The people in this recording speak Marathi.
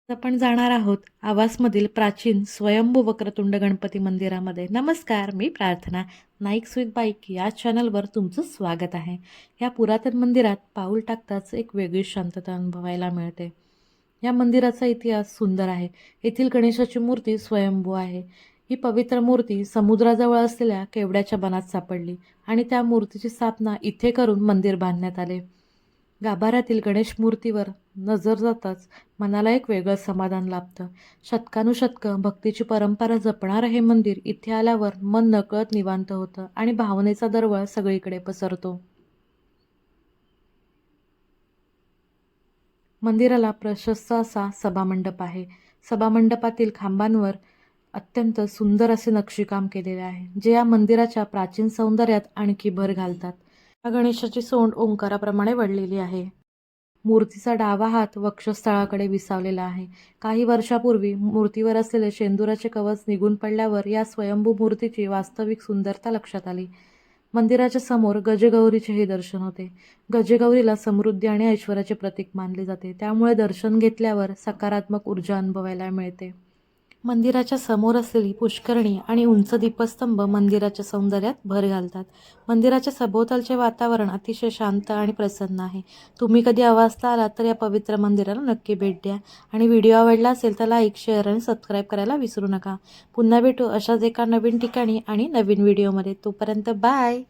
आपण जाणार आहोत आवासमधील प्राचीन स्वयंभू वक्रतुंड गणपती मंदिरामध्ये. नमस्कार, मी प्रार्थना. नाईक विथ बाईक या चॅनलवर तुमचं स्वागत आहे. या पुरातन मंदिरात पाऊल टाकताच एक वेगळी शांतता अनुभवायला मिळते. या मंदिराचा इतिहास सुंदर आहे. येथील गणेशाची मूर्ती स्वयंभू आहे. ही पवित्र मूर्ती समुद्राजवळ असलेल्या केवड्याच्या बनात सापडली आणि त्या मूर्तीची स्थापना इथे करून मंदिर बांधण्यात आले. गाभाऱ्यातील गणेश मूर्तीवर नजर जाताच मनाला एक वेगळं समाधान लाभतं. शतकानुशतकं भक्तीची परंपरा जपणारं हे मंदिर इथे आल्यावर मन नकळत निवांत होतं आणि भावनेचा दरवळ सगळीकडे पसरतो. मंदिराला प्रशस्त असा सभामंडप आहे. सभामंडपातील खांबांवर अत्यंत सुंदर असे नक्षीकाम केलेले आहे, जे या मंदिराच्या प्राचीन सौंदर्यात आणखी भर घालतात. या गणेशाची सोंड ओंकाराप्रमाणे वळलेली आहे. मूर्तीचा डावा हात वक्षस्थळाकडे विसावलेला आहे. काही वर्षापूर्वी मूर्तीवर असलेले शेंदुराचे कवच निघून पडल्यावर या स्वयंभू मूर्तीची वास्तविक सुंदरता लक्षात आली. मंदिराच्या समोर गजगौरीचेही दर्शन होते. गजगौरीला समृद्धी आणि ऐश्वर्याचे प्रतीक मानले जाते, त्यामुळे दर्शन घेतल्यावर सकारात्मक ऊर्जा अनुभवायला मिळते. मंदिराच्या समोर असलेली पुष्करणी आणि उंच दीपस्तंभ मंदिराच्या सौंदर्यात भर घालतात. मंदिराच्या सभोवतालचे वातावरण अतिशय शांत आणि प्रसन्न आहे. तुम्ही कधी आवासला आलात तर या पवित्र मंदिराला नक्की भेट द्या आणि व्हिडिओ आवडला असेल तर लाईक, शेअर आणि सबस्क्राईब करायला विसरू नका. पुन्हा भेटू अशाच एका नवीन ठिकाणी आणि नवीन व्हिडिओमध्ये. तोपर्यंत बाय.